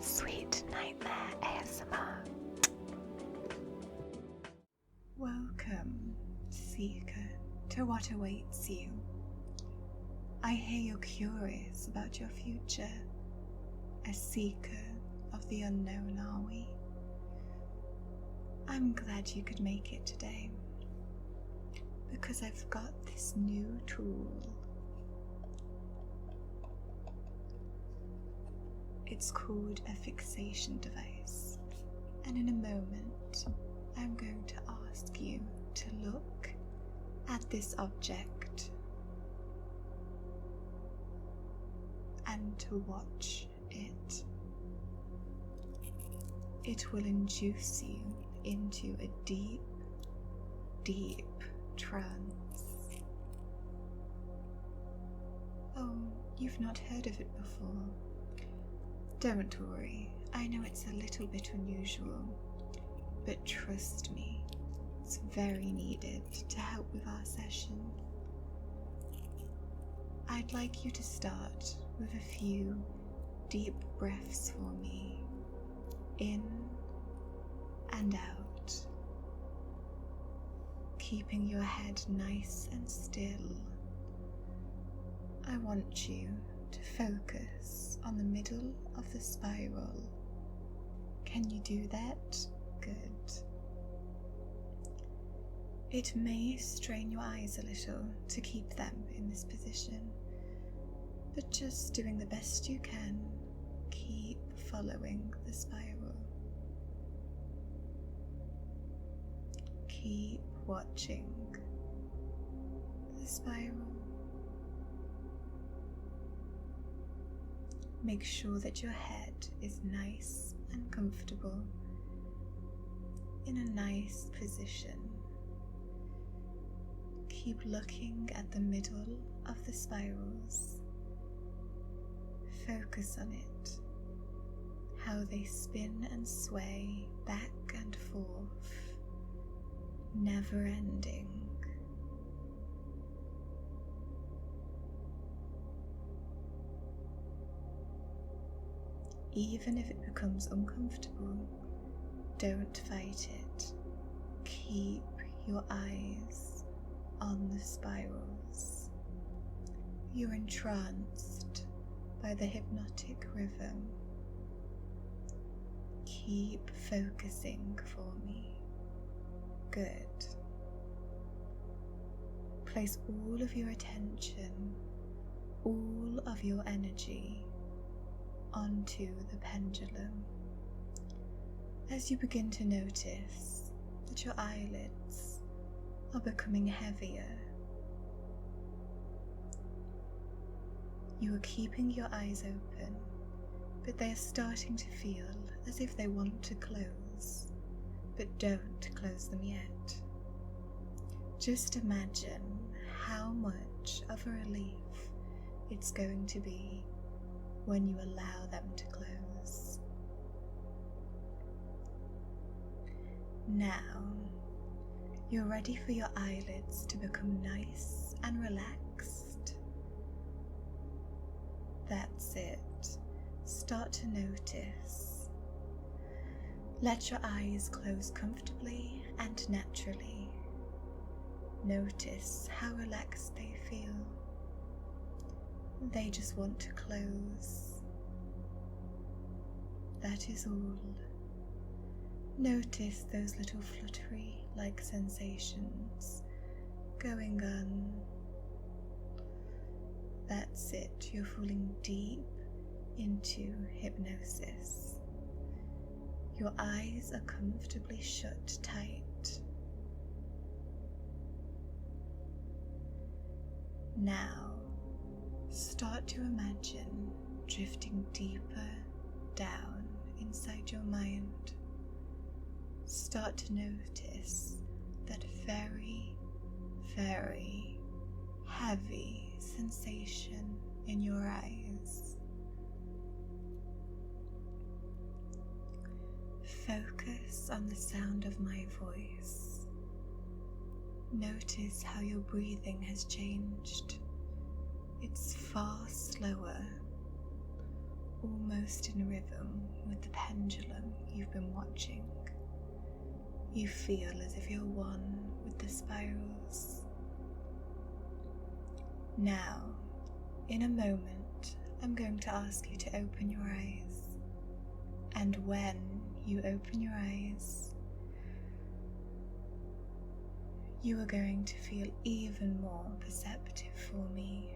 Sweet Nightmare ASMR. Welcome, Seeker, to what awaits you. I hear you're curious about your future. A seeker of the unknown, are we? I'm glad you could make it today, because I've got this new tool. It's called a fixation device, and in a moment I'm going to ask you to look at this object and to watch it. It will induce you into a deep, deep trance. Oh, you've not heard of it before? Don't worry, I know it's a little bit unusual, but trust me, it's very needed to help with our session. I'd like you to start with a few deep breaths for me, in and out, keeping your head nice and still. I want you to focus on the middle of the spiral. Can you do that? Good. It may strain your eyes a little to keep them in this position, but just doing the best you can, keep following the spiral. Keep watching the spiral. Make sure that your head is nice and comfortable, in a nice position. Keep looking at the middle of the spirals. Focus on it, how they spin and sway back and forth, never ending. Even if it becomes uncomfortable, don't fight it. Keep your eyes on the spirals. You're entranced by the hypnotic rhythm. Keep focusing for me. Good. Place all of your attention, all of your energy onto the pendulum. As you begin to notice that your eyelids are becoming heavier, you are keeping your eyes open, but they are starting to feel as if they want to close, but don't close them yet. Just imagine how much of a relief it's going to be when you allow them to close. Now, you're ready for your eyelids to become nice and relaxed. That's it. Start to notice. Let your eyes close comfortably and naturally. Notice how relaxed they feel. They just want to close. That is all. Notice those little fluttery-like sensations going on. That's it, you're falling deep into hypnosis. Your eyes are comfortably shut tight. Now, start to imagine drifting deeper down inside your mind. Start to notice that very, very heavy sensation in your eyes. Focus on the sound of my voice. Notice how your breathing has changed. It's far slower, almost in rhythm with the pendulum you've been watching. You feel as if you're one with the spirals. Now, in a moment, I'm going to ask you to open your eyes. And when you open your eyes, you are going to feel even more perceptive for me.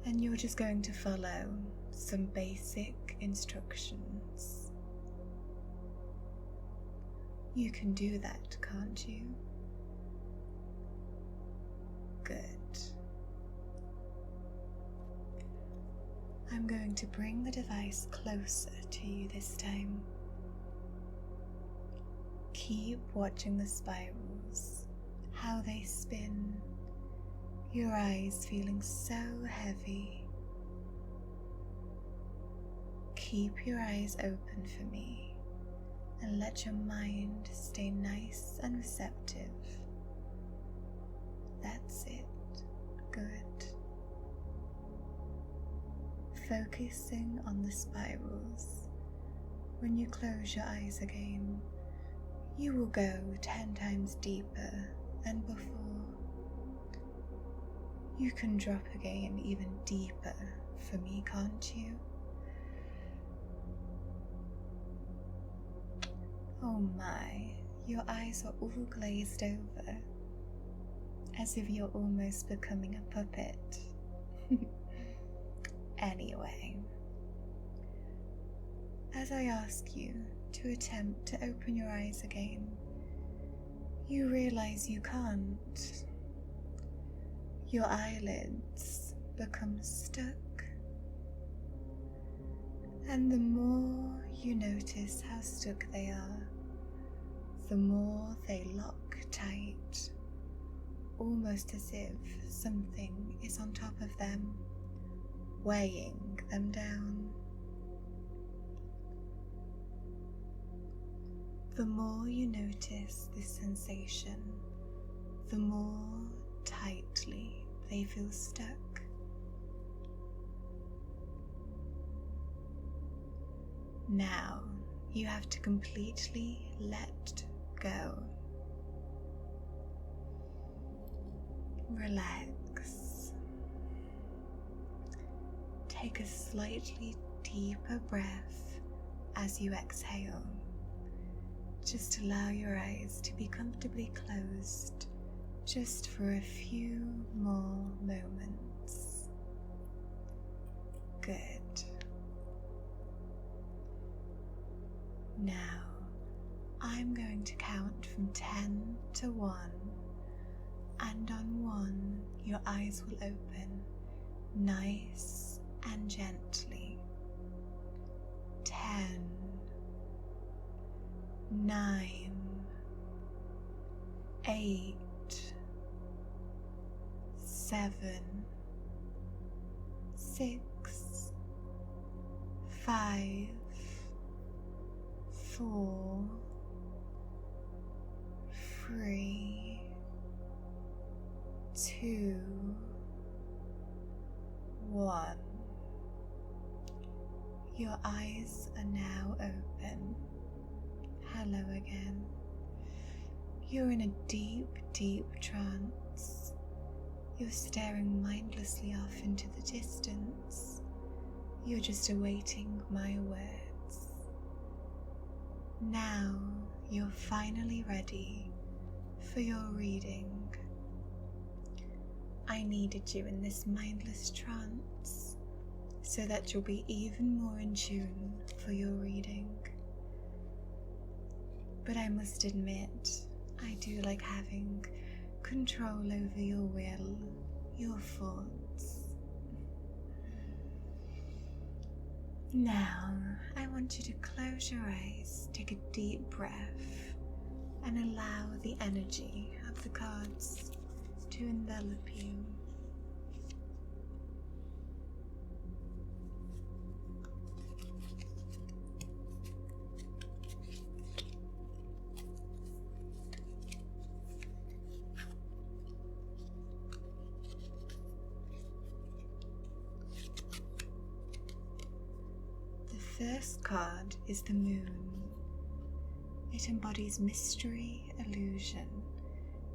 And you're just going to follow some basic instructions. You can do that, can't you? Good. I'm going to bring the device closer to you this time. Keep watching the spirals, how they spin, your eyes feeling so heavy. Keep your eyes open for me and let your mind stay nice and receptive. That's it. Good. Focusing on the spirals. When you close your eyes again, you will go 10 times deeper than before. You can drop again even deeper for me, can't you? Oh my, your eyes are all glazed over, as if you're almost becoming a puppet. Anyway, as I ask you to attempt to open your eyes again, you realize you can't. Your eyelids become stuck, and the more you notice how stuck they are, the more they lock tight, almost as if something is on top of them, weighing them down. The more you notice this sensation, the more tightly they feel stuck. Now you have to completely let go. Relax. Take a slightly deeper breath as you exhale. Just allow your eyes to be comfortably closed just for a few more moments. Good. Now, I'm going to count from 10 to 1, and on 1, your eyes will open nice and gently. 10, 9, 8, 7, 6, 5, 4, 3, 2, 1. Your eyes are now open. Hello again. You're in a deep, deep trance. You're staring mindlessly off into the distance. You're just awaiting my words. Now you're finally ready for your reading. I needed you in this mindless trance so that you'll be even more in tune for your reading. But I must admit, I do like having control over your will, your thoughts. Now, I want you to close your eyes, take a deep breath, and allow the energy of the cards to envelop you. The first card is the Moon. It embodies mystery, illusion,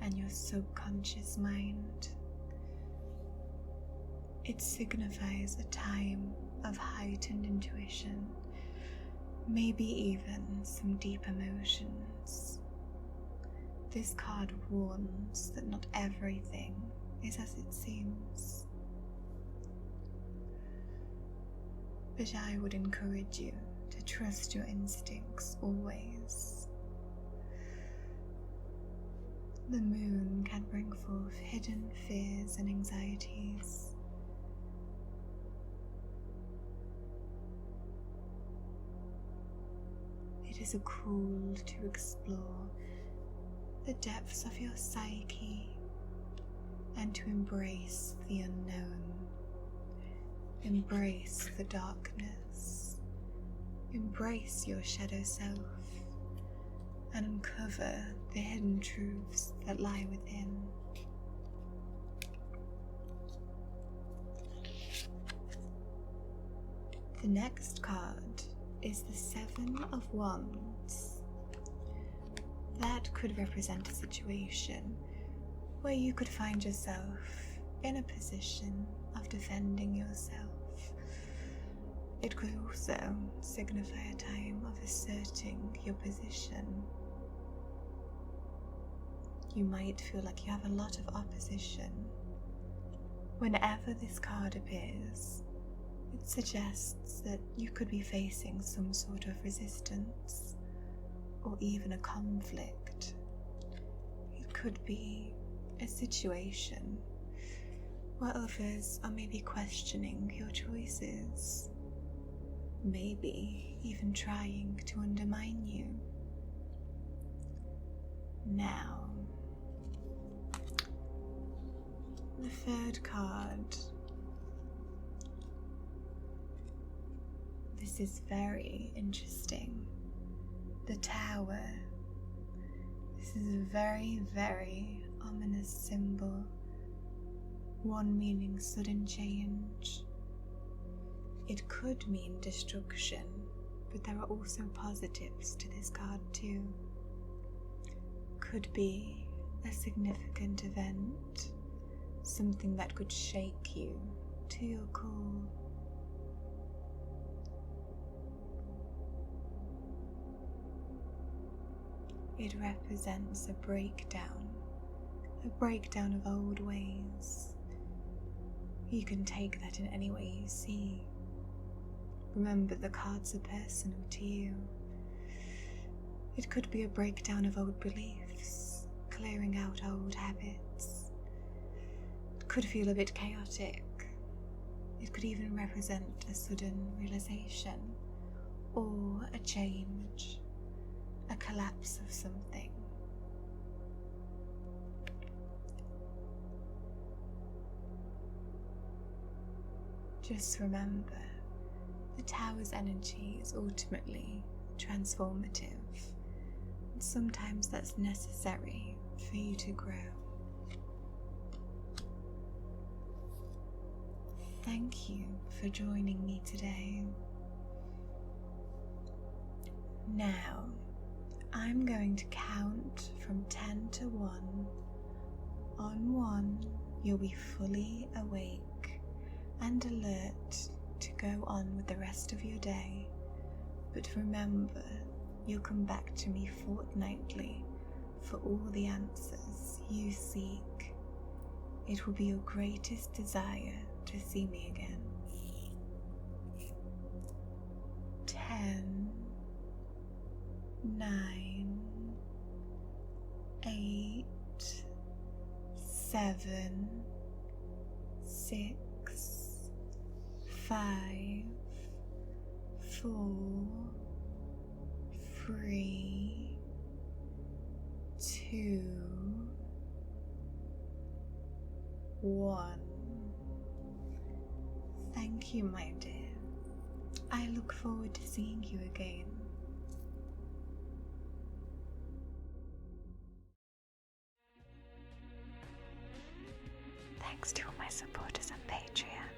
and your subconscious mind. It signifies a time of heightened intuition, maybe even some deep emotions. This card warns that not everything is as it seems. But I would encourage you to trust your instincts always. The Moon can bring forth hidden fears and anxieties. It is a call to explore the depths of your psyche and to embrace the unknown. Embrace the darkness. Embrace your shadow self and uncover the hidden truths that lie within. The next card is the Seven of Wands. That could represent a situation where you could find yourself in a position of defending yourself. It could also signify a time of asserting your position. You might feel like you have a lot of opposition. Whenever this card appears, it suggests that you could be facing some sort of resistance or even a conflict. It could be a situation where others are maybe questioning your choices, maybe even trying to undermine you. Now, the third card. This is very interesting. The Tower. This is a very, very ominous symbol. One meaning sudden change. It could mean destruction, but there are also positives to this card too. Could be a significant event, something that could shake you to your core. It represents a breakdown of old ways. You can take that in any way you see. Remember, the cards are personal to you. It could be a breakdown of old beliefs, clearing out old habits. It could feel a bit chaotic. It could even represent a sudden realization or a change, a collapse of something. Just remember, the Tower's energy is ultimately transformative, and sometimes that's necessary for you to grow. Thank you for joining me today. Now, I'm going to count from 10 to 1. On 1, you'll be fully awake and alert to go on with the rest of your day. But remember, you'll come back to me fortnightly for all the answers you seek. It will be your greatest desire to see me again. 10, 9, 8, 7, 6, 5, 4, 3, 2, 1. Thank you, my dear. I look forward to seeing you again. Thanks to all my supporters on Patreon.